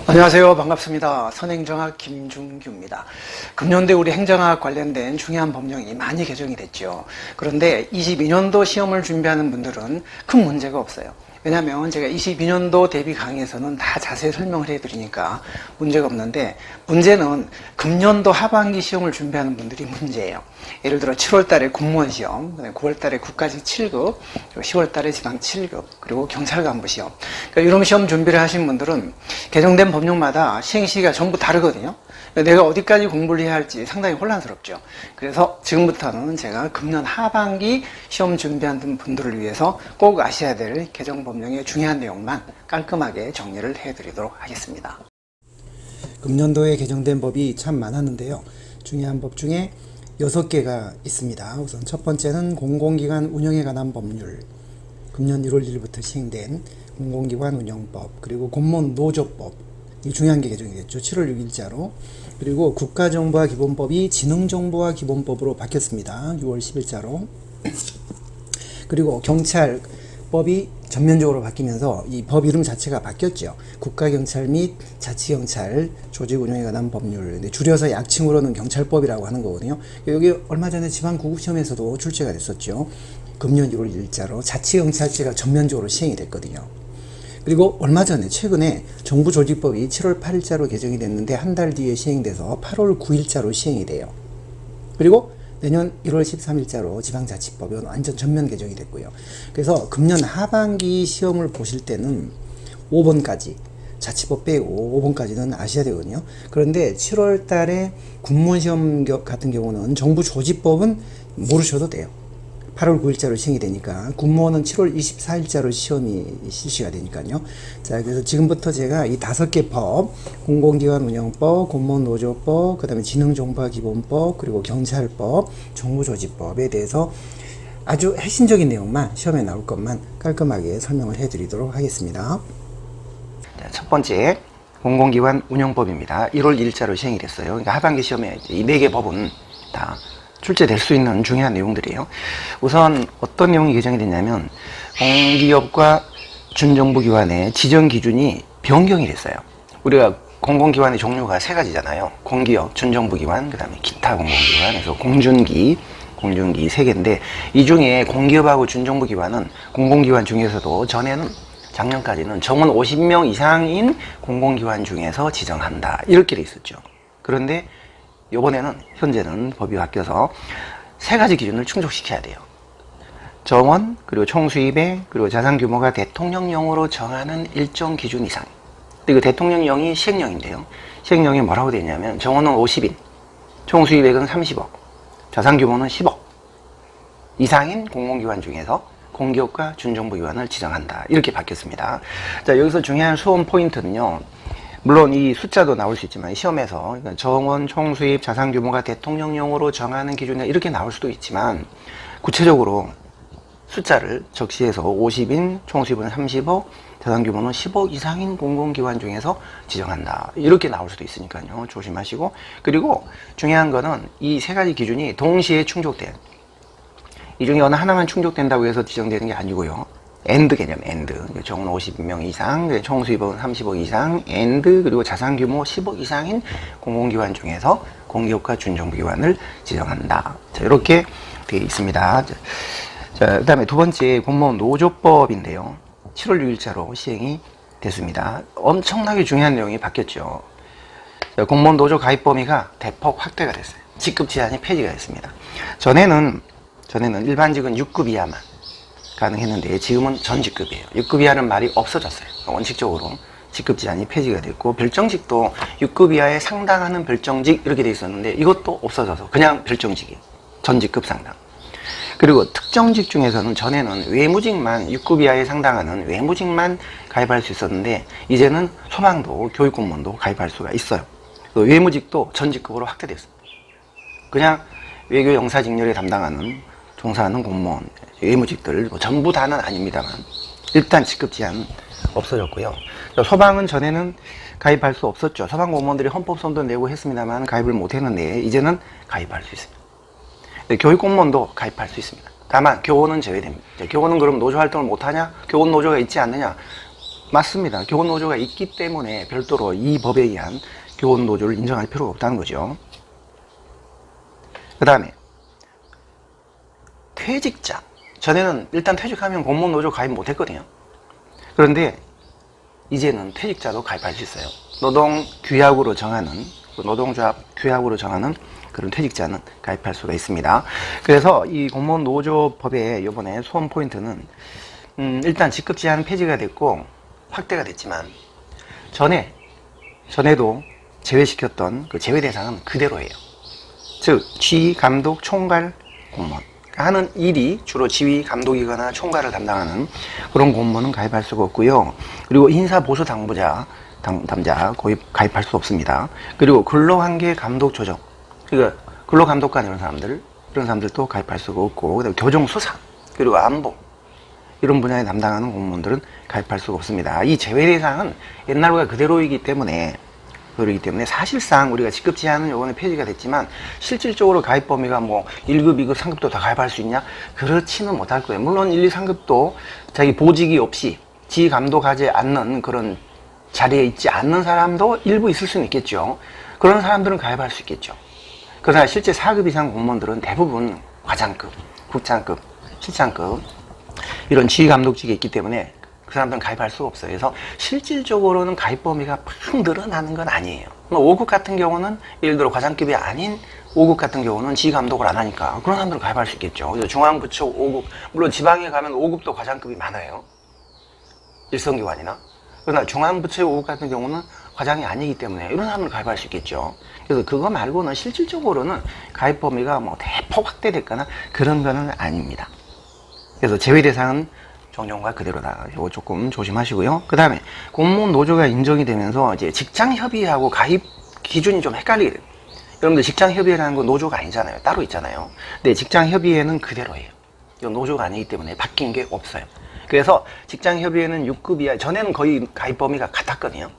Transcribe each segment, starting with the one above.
안녕하세요. 반갑습니다. 선행정학 김중규입니다. 금년도에 우리 행정학 관련된 중요한 법령이 많이 개정이 됐죠. 그런데 22년도 시험을 준비하는 분들은 큰 문제가 없어요. 왜냐하면 제가 22년도 대비 강의에서는 다 자세히 설명을 해드리니까 문제가 없는데, 문제는 금년도 하반기 시험을 준비하는 분들이 문제예요. 예를 들어 7월 달에 공무원 시험, 그다음에 9월 달에 국가직 7급, 그리고 10월 달에 지방 7급, 그리고 경찰 간부 시험. 그러니까 이런 시험 준비를 하신 분들은 개정된 법령마다 시행시기가 전부 다르거든요. 내가 어디까지 공부를 해야 할지 상당히 혼란스럽죠. 그래서 지금부터는 제가 금년 하반기 시험 준비하는 분들을 위해서 꼭 아셔야 될 개정 법령의 중요한 내용만 깔끔하게 정리를 해드리도록 하겠습니다. 금년도에 개정된 법이 참 많았는데요. 중요한 법 중에 6개가 있습니다. 우선 첫 번째는 공공기관 운영에 관한 법률, 금년 1월 1일부터 시행된 공공기관 운영법, 그리고 공무원 노조법, 이 중요한 게 개정이 됐죠. 7월 6일자로. 그리고 국가정보화 기본법이 지능정보화 기본법으로 바뀌었습니다. 6월 10일자로. 그리고 경찰법이 전면적으로 바뀌면서 이 법 이름 자체가 바뀌었죠. 국가경찰 및 자치경찰 조직 운영에 관한 법률, 줄여서 약칭으로는 경찰법이라고 하는 거거든요. 여기 얼마 전에 지방구급시험에서도 출제가 됐었죠. 금년 1월 1일자로 자치경찰제가 전면적으로 시행이 됐거든요. 그리고 얼마 전에 최근에 정부조직법이 7월 8일자로 개정이 됐는데 한 달 뒤에 시행돼서 8월 9일자로 시행이 돼요. 그리고 내년 1월 13일자로 지방자치법이 완전 전면 개정이 됐고요. 그래서 금년 하반기 시험을 보실 때는 5번까지, 자치법 빼고 5번까지는 아셔야 되거든요. 그런데 7월 달에 군무원 시험 같은 경우는 정부조직법은 모르셔도 돼요. 8월 9일자로 시행이 되니까, 군무원은 7월 24일자로 시험이 실시가 되니까요. 자, 그래서 지금부터 제가 이 5개 법, 공공기관 운영법, 공무원 노조법, 그 다음에 지능정보화 기본법, 그리고 경찰법, 정부조직법에 대해서 아주 핵심적인 내용만, 시험에 나올 것만 깔끔하게 설명을 해드리도록 하겠습니다. 자, 첫 번째, 공공기관 운영법입니다. 1월 1일자로 시행이 됐어요. 그러니까 하반기 시험에 이 4개 법은 다 출제될 수 있는 중요한 내용들이에요. 우선 어떤 내용이 개정이 됐냐면, 공기업과 준정부기관의 지정 기준이 변경이 됐어요. 우리가 공공기관의 종류가 3가지잖아요. 공기업, 준정부기관, 그 다음에 기타 공공기관, 그래서 공준기 3개인데, 이 중에 공기업하고 준정부기관은 공공기관 중에서도 전에는 작년까지는 정원 50명 이상인 공공기관 중에서 지정한다, 이렇게 돼 있었죠. 그런데 요번에는, 현재는 법이 바뀌어서 3가지 기준을 충족시켜야 돼요. 정원, 그리고 총수입액, 그리고 자산 규모가 대통령령으로 정하는 일정 기준 이상. 그리고 대통령령이 시행령인데요. 시행령이 뭐라고 되어 있냐면, 정원은 50인, 총수입액은 30억, 자산 규모는 10억 이상인 공공기관 중에서 공기업과 준정부기관을 지정한다, 이렇게 바뀌었습니다. 자, 여기서 중요한 수험 포인트는요, 물론 이 숫자도 나올 수 있지만, 시험에서 그러니까 정원, 총수입, 자산 규모가 대통령령으로 정하는 기준에 이렇게 나올 수도 있지만, 구체적으로 숫자를 적시해서 50인, 총수입은 30억, 자산 규모는 10억 이상인 공공기관 중에서 지정한다, 이렇게 나올 수도 있으니까요. 조심하시고, 그리고 중요한 거는 이 3가지 기준이 동시에 충족돼요. 이 중에 어느 하나만 충족된다고 해서 지정되는 게 아니고요. 엔드 개념, 엔드. 정원 50명 이상, 총수입은 30억 이상, 엔드, 그리고 자산 규모 10억 이상인 공공기관 중에서 공기업과 준정부기관을 지정한다. 자, 이렇게 되어 있습니다. 자, 그 다음에 두 번째, 공무원 노조법인데요. 7월 6일자로 시행이 됐습니다. 엄청나게 중요한 내용이 바뀌었죠. 자, 공무원 노조 가입 범위가 대폭 확대가 됐어요. 직급 제한이 폐지가 됐습니다. 전에는 일반직은 6급 이하만 가능했는데, 지금은 전 직급이에요. 6급 이하는 말이 없어졌어요. 원칙적으로 직급 제한이 폐지가 됐고, 별정직도 6급 이하에 상당하는 별정직, 이렇게 돼 있었는데 이것도 없어져서 그냥 별정직이에요. 전 직급 상당. 그리고 특정직 중에서는 전에는 외무직만, 6급 이하에 상당하는 외무직만 가입할 수 있었는데, 이제는 소방도, 교육공무원도 가입할 수가 있어요. 외무직도 전 직급으로 확대됐습니다. 그냥 외교 영사 직렬에 담당하는, 종사하는 공무원, 외무직들, 전부 다는 아닙니다만 일단 직급 제한은 없어졌고요. 소방은 전에는 가입할 수 없었죠. 소방 공무원들이 헌법소원도 내고 했습니다만 가입을 못했는데, 이제는 가입할 수 있습니다. 교육 공무원도 가입할 수 있습니다. 다만 교원은 제외됩니다. 교원은 그럼 노조 활동을 못하냐? 교원 노조가 있지 않느냐? 맞습니다. 교원노조가 있기 때문에 별도로 이 법에 의한 교원노조를 인정할 필요가 없다는 거죠. 그 다음에 퇴직자. 전에는 일단 퇴직하면 공무원노조 가입 못했거든요. 그런데 이제는 퇴직자도 가입할 수 있어요. 노동조합으로 정하는 그런 퇴직자는 가입할 수가 있습니다. 그래서 이 공무원노조법의 이번에 소원 포인트는 일단 직급제한 폐지가 됐고 확대가 됐지만 전에도 제외시켰던 그 제외 대상은 그대로예요. 즉 지휘, 감독, 총괄 공무원 하는 일이 주로 지휘, 감독이거나 총괄을 담당하는 그런 공무원은 가입할 수가 없고요. 그리고 인사보수 담자 가입할 수 없습니다. 그리고 근로환경 감독 조정, 그러니까 근로감독관 이런 사람들도 가입할 수가 없고, 그다음에 교정수사 그리고 안보 이런 분야에 담당하는 공무원들은 가입할 수가 없습니다. 이 제외 대상은 옛날과 그대로이기 때문에 사실상 우리가 직급 제한은 요번에 폐지가 됐지만 실질적으로 가입 범위가 뭐 1급, 2급, 3급도 다 가입할 수 있냐? 그렇지는 못할 거예요. 물론 1, 2, 3급도 자기 보직이 없이 지휘 감독하지 않는 그런 자리에 있지 않는 사람도 일부 있을 수는 있겠죠. 그런 사람들은 가입할 수 있겠죠. 그러나 실제 4급 이상 공무원들은 대부분 과장급, 국장급, 실장급 이런 지휘 감독직에 있기 때문에 그 사람들은 가입할 수가 없어요. 그래서 실질적으로는 가입 범위가 팍 늘어나는 건 아니에요. 5급 같은 경우는 예를 들어 과장급이 아닌 5급 같은 경우는 지휘 감독을 안 하니까 그런 사람들은 가입할 수 있겠죠. 그래서 중앙부처 5급, 물론 지방에 가면 5급도 과장급이 많아요. 일선기관이나. 그러나 중앙부처 5급 같은 경우는 과장이 아니기 때문에 이런 사람을 가입할 수 있겠죠. 그래서 그거 말고는 실질적으로는 가입 범위가 뭐 대폭 확대됐거나 그런 거는 아닙니다. 그래서 제외 대상은 정년과 그대로다. 이거 조금 조심하시고요. 그 다음에 공무원 노조가 인정이 되면서 이제 직장협의회하고 가입 기준이 좀 헷갈리게 돼요. 여러분들 직장협의회라는 건 노조가 아니잖아요. 따로 있잖아요. 근데 직장협의회는 그대로예요. 이건 노조가 아니기 때문에 바뀐 게 없어요. 그래서 직장협의회는 6급 이하, 전에는 거의 가입 범위가 같았거든요.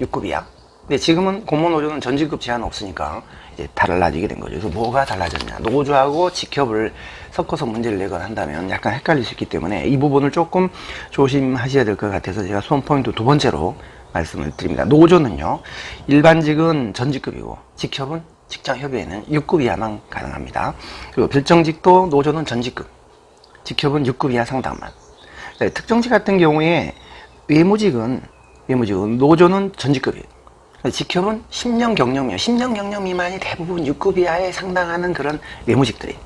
6급 이하. 근데 지금은 공무원 노조는 전직급 제한 없으니까 이제 달라지게 된 거죠. 그래서 뭐가 달라졌냐? 노조하고 직협을 섞어서 문제를 내거나 한다면 약간 헷갈릴 수 있기 때문에 이 부분을 조금 조심하셔야 될 것 같아서 제가 소원 포인트 두 번째로 말씀을 드립니다. 노조는요, 일반직은 전직급이고 직협은 직장협의회는 6급 이하만 가능합니다. 그리고 별정직도 노조는 전직급, 직협은 6급 이하 상당만. 특정직 같은 경우에 외무직은 노조는 전직급이에요. 직협은 10년 경력이에요. 10년 경력 미만이 대부분 6급 이하에 상당하는 그런 외무직들이에요.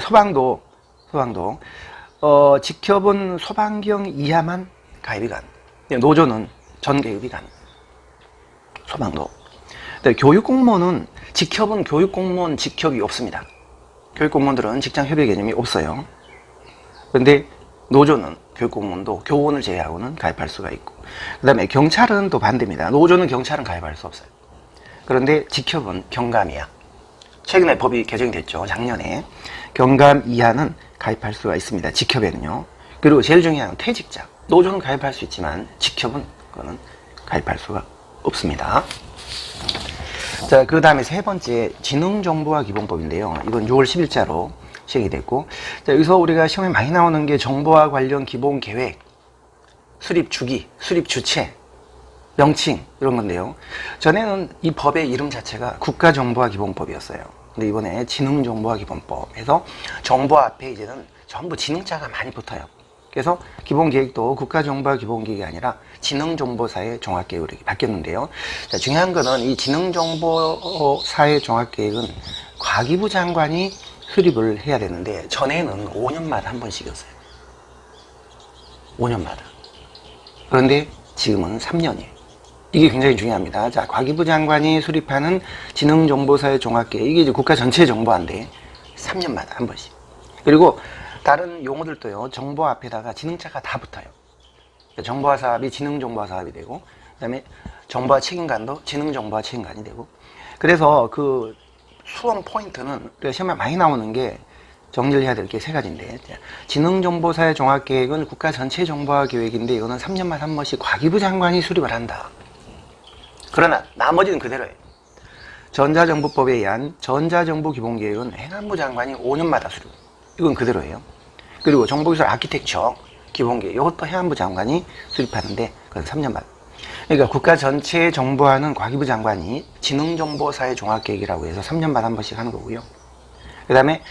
소방도 직협은 소방경 이하만 가입이 가능. 노조는 전 계급이 가능. 소방도. 교육공무원은 직협은 교육공무원 직협이 없습니다. 교육공무원들은 직장협의 개념이 없어요. 그런데 노조는 교육공무원도 교원을 제외하고는 가입할 수가 있고, 그 다음에 경찰은 또 반대입니다. 노조는 경찰은 가입할 수 없어요. 그런데 직협은 경감 이하. 최근에 법이 개정이 됐죠. 작년에. 경감 이하는 가입할 수가 있습니다. 직협에는요. 그리고 제일 중요한 퇴직자. 노조는 가입할 수 있지만 직협은 그거는 가입할 수가 없습니다. 자, 그 다음에 세 번째 지능정보화 기본법인데요. 이건 6월 10일자로 시행이 됐고, 자, 여기서 우리가 시험에 많이 나오는 게 정보화 관련 기본 계획, 수립 주기, 수립 주체, 명칭 이런 건데요. 전에는 이 법의 이름 자체가 국가정보화 기본법이었어요. 근데 이번에 지능정보화 기본법에서 정보 앞에 이제는 전부 지능자가 많이 붙어요. 그래서 기본계획도 국가정보화 기본계획이 아니라 지능정보사회 종합계획으로 바뀌었는데요. 자, 중요한 거는 이 지능정보사회 종합계획은 과기부 장관이 수립을 해야 되는데 전에는 5년마다 한 번씩이었어요. 5년마다. 그런데 지금은 3년이에요. 이게 굉장히 중요합니다. 자, 과기부 장관이 수립하는 지능정보사회 종합계획, 이게 이제 국가 전체 정보화인데 3년마다 한 번씩. 그리고 다른 용어들도요, 정보 앞에다가 지능자가 다 붙어요. 정보화 사업이 지능정보화 사업이 되고, 그 다음에 정보화 책임관도 지능정보화 책임관이 되고, 그래서 그 수험 포인트는 우리가 시험에 많이 나오는 게 정리를 해야 될 게 세 가지인데, 지능정보사회 종합계획은 국가 전체 정보화 계획인데 이거는 3년마다 한 번씩 과기부 장관이 수립을 한다. 그러나 나머지는 그대로예요. 전자정보법에 의한 전자정보기본계획은 행안부 장관이 5년마다 수립. 이건 그대로예요. 그리고 정보기술 아키텍처, 기본계획, 이것도 해안부 장관이 수립하는데 그건 3년 반. 그러니까 국가 전체에 정보하는 과기부 장관이 지능정보사회 종합계획이라고 해서 3년 반 한 번씩 하는 거고요. 그 다음에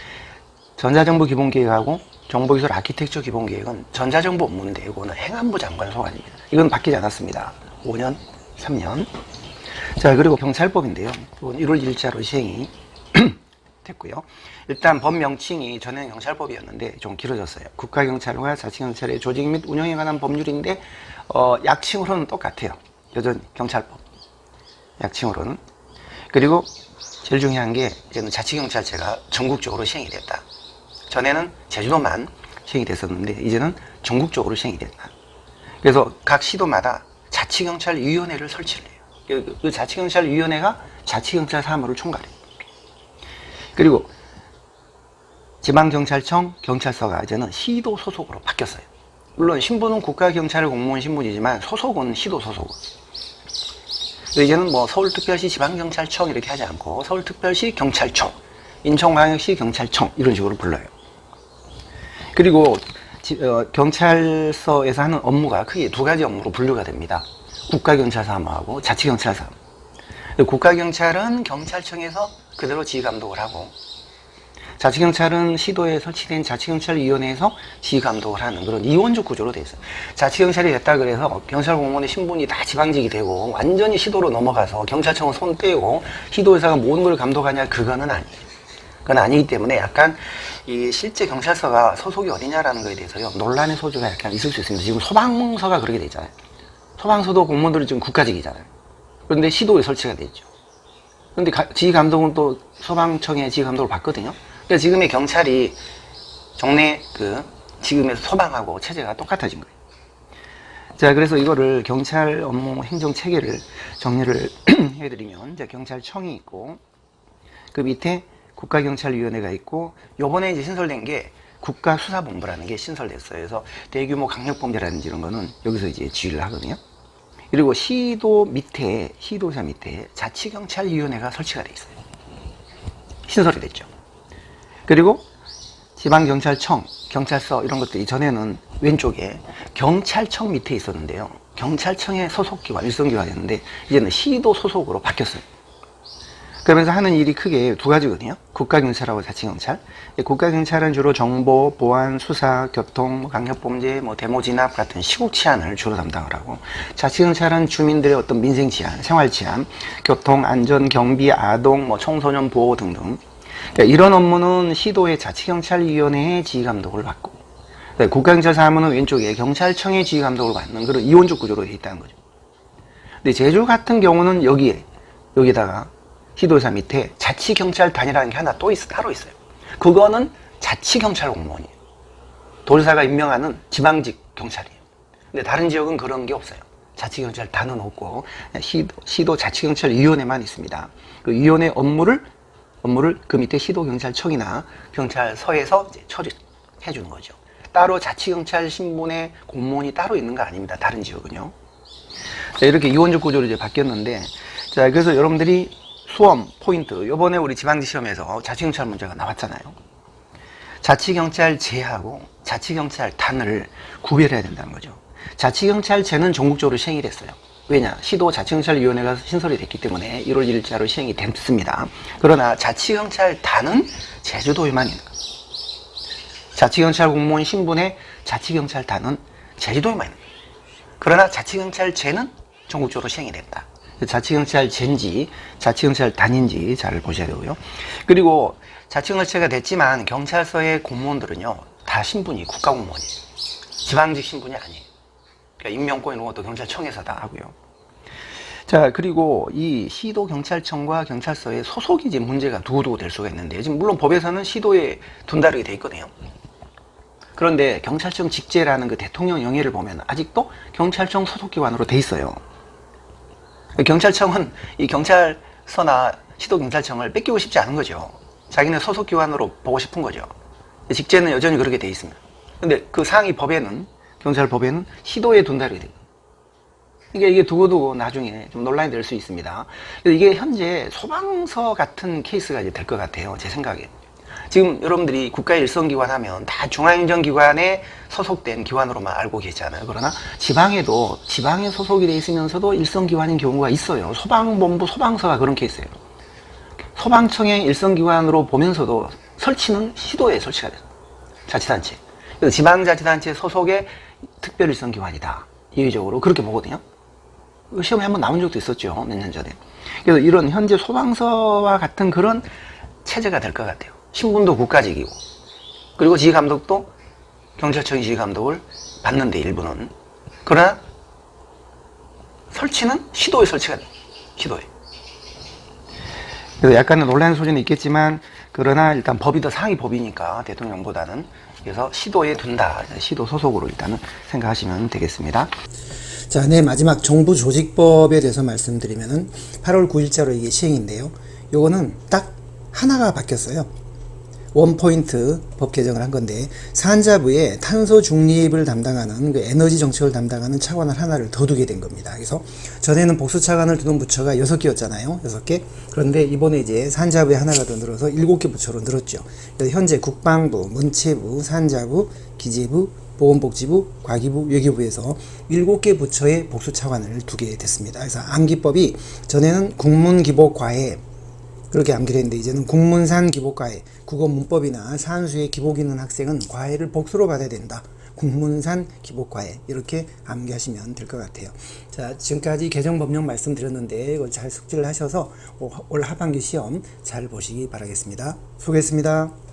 전자정보 기본계획하고 정보기술 아키텍처 기본계획은 전자정보 업무인데 이거는 행안부 장관 소관입니다. 이건 바뀌지 않았습니다. 5년, 3년. 자, 그리고 경찰법인데요. 이건 1월 1일자로 시행이 됐고요. 일단 법 명칭이 전에는 경찰법이었는데 좀 길어졌어요. 국가경찰과 자치경찰의 조직 및 운영에 관한 법률인데 약칭으로는 똑같아요. 여전히 경찰법. 약칭으로는. 그리고 제일 중요한 게 이제는 자치경찰제가 전국적으로 시행이 됐다. 전에는 제주도만 시행이 됐었는데 이제는 전국적으로 시행이 됐다. 그래서 각 시도마다 자치경찰위원회를 설치를 해요. 그 자치경찰위원회가 자치경찰 사무를 총괄해요. 그리고 지방경찰청, 경찰서가 이제는 시도 소속으로 바뀌었어요. 물론 신분은 국가경찰 공무원 신분이지만 소속은 시도 소속은. 이제는 뭐 서울특별시 지방경찰청 이렇게 하지 않고 서울특별시 경찰청, 인천광역시 경찰청 이런 식으로 불러요. 그리고 경찰서에서 하는 업무가 크게 두 가지 업무로 분류가 됩니다. 국가경찰 사무하고 자치경찰 사무. 국가경찰은 경찰청에서 그대로 지휘감독을 하고 자치경찰은 시도에 설치된 자치경찰위원회에서 지휘감독을 하는 그런 이원적 구조로 되어 있어요. 자치경찰이 됐다 그래서 경찰 공무원의 신분이 다 지방직이 되고 완전히 시도로 넘어가서 경찰청은 손 떼고 시도의사가 모든 걸 감독하냐, 그거는 아니에요. 그건 아니기 때문에 약간 이 실제 경찰서가 소속이 어디냐라는 거에 대해서요 논란의 소지가 약간 있을 수 있습니다. 지금 소방서가 그렇게 돼 있잖아요. 소방서도 공무원들이 지금 국가직이잖아요. 그런데 시도에 설치가 돼 있죠. 그런데 지휘감독은 또 소방청의 지휘감독을 받거든요. 그러니까 지금의 경찰이 정례 지금의 소방하고 체제가 똑같아진 거예요. 자, 그래서 이거를 경찰 업무 행정 체계를 정리를 해드리면 이제 경찰청이 있고 그 밑에 국가경찰위원회가 있고 요번에 이제 신설된 게 국가수사본부라는 게 신설됐어요. 그래서 대규모 강력범죄라든지 이런 거는 여기서 이제 지휘를 하거든요. 그리고 시도사 밑에 자치경찰위원회가 설치가 돼 있어요. 신설이 됐죠. 그리고 지방경찰청, 경찰서 이런 것들이 전에는 왼쪽에 경찰청 밑에 있었는데요. 경찰청의 소속기관, 일선기관이었는데 이제는 시도 소속으로 바뀌었어요. 그러면서 하는 일이 크게 두 가지거든요. 국가경찰하고 자치경찰. 국가경찰은 주로 정보, 보안, 수사, 교통, 강력범죄, 대모 진압 같은 시국 치안을 주로 담당을 하고, 자치경찰은 주민들의 어떤 민생 치안, 생활 치안, 교통, 안전, 경비, 아동, 청소년 보호 등등. 그러니까 이런 업무는 시도의 자치경찰위원회의 지휘감독을 받고, 국가경찰 사무는 왼쪽에 경찰청의 지휘감독을 받는 그런 이원적 구조로 되어 있다는 거죠. 근데 제주 같은 경우는 여기다가 시도사 밑에 자치경찰단이라는 게 하나 따로 있어요. 그거는 자치경찰 공무원이에요. 도지사가 임명하는 지방직 경찰이에요. 근데 다른 지역은 그런 게 없어요. 자치경찰단은 없고 시도 자치경찰위원회만 있습니다. 그 위원회 업무를 그 밑에 시도경찰청이나 경찰서에서 이제 처리해 주는 거죠. 따로 자치경찰 신분의 공무원이 따로 있는 거 아닙니다. 다른 지역은요. 자, 이렇게 이원적 구조로 이제 바뀌었는데, 자, 그래서 여러분들이 수험 포인트, 요번에 우리 지방직 시험에서 자치경찰 문제가 나왔잖아요. 자치경찰제하고 자치경찰단을 구별해야 된다는 거죠. 자치경찰제는 전국적으로 시행이 됐어요. 왜냐? 시도 자치경찰위원회가 신설이 됐기 때문에 1월 1일자로 시행이 됐습니다. 그러나 자치경찰단은 제주도에만 있는 거예요. 자치경찰 공무원 신분의 자치경찰단은 제주도에만 있는 거예요. 그러나 자치경찰제는 전국적으로 시행이 됐다. 자치경찰제인지 자치경찰단인지 잘 보셔야 되고요. 그리고 자치경찰제가 됐지만 경찰서의 공무원들은요 다 신분이 국가공무원이에요. 지방직 신분이 아니에요. 그러니까 임명권 이런 것도 경찰청에서 다 하고요. 자, 그리고 이 시도경찰청과 경찰서의 소속이 이제 문제가 두고두고 될 수가 있는데, 지금 물론 법에서는 시도에 둔다르게 돼 있거든요. 그런데 경찰청 직제라는 그 대통령 영예를 보면 아직도 경찰청 소속기관으로 돼 있어요. 경찰청은 이 경찰서나 시도경찰청을 뺏기고 싶지 않은 거죠. 자기네 소속기관으로 보고 싶은 거죠. 직제는 여전히 그렇게 돼 있습니다. 근데 그 상위 법에는, 경찰법에는 시도에 둔다르게 돼요. 이게 두고두고 나중에 좀 논란이 될 수 있습니다. 이게 현재 소방서 같은 케이스가 이제 될 것 같아요. 제 생각에. 지금 여러분들이 국가의 일선기관 하면 다 중앙행정기관에 소속된 기관으로만 알고 계시잖아요. 그러나 지방에도 지방에 소속이 돼 있으면서도 일선기관인 경우가 있어요. 소방본부, 소방서가 그런 케이스예요. 소방청의 일선기관으로 보면서도 설치는 시도에 설치가 돼요. 자치단체. 그래서 지방자치단체 소속의 특별일선기관이다. 이의적으로 그렇게 보거든요. 시험에 한번 나온 적도 있었죠. 몇 년 전에. 그래서 이런 현재 소방서와 같은 그런 체제가 될 것 같아요. 신분도 국가직이고, 그리고 지휘감독도 경찰청이 지휘감독을 받는데 일부는. 그러나 설치는 시도에 설치가 돼요. 시도에. 그래서 약간의 논란 소지는 있겠지만, 그러나 일단 법이 더 상위 법이니까 대통령보다는, 그래서 시도에 둔다. 시도 소속으로 일단은 생각하시면 되겠습니다. 자, 네, 마지막 정부조직법에 대해서 말씀드리면은 8월 9일자로 이게 시행인데요. 요거는 딱 하나가 바뀌었어요. 원포인트 법 개정을 한 건데, 산자부에 탄소 중립을 담당하는 그 에너지 정책을 담당하는 차관을 하나를 더 두게 된 겁니다. 그래서 전에는 복수 차관을 두는 부처가 6개였잖아요. 6개. 그런데 이번에 이제 산자부에 하나가 더 늘어서 7개 부처로 늘었죠. 그래서 현재 국방부, 문체부, 산자부, 기재부, 보건복지부, 과기부, 외교부에서 7개 부처의 복수 차관을 두게 됐습니다. 그래서 암기법이 전에는 국문기복과외 그렇게 암기를 했는데, 이제는 국문산 기복과외, 국어 문법이나 산수에 기복이 있는 학생은 과외를 복수로 받아야 된다. 국문산 기복과외, 이렇게 암기하시면 될 것 같아요. 자, 지금까지 개정법령 말씀드렸는데 이걸 잘 숙지를 하셔서 올 하반기 시험 잘 보시기 바라겠습니다. 수고했습니다.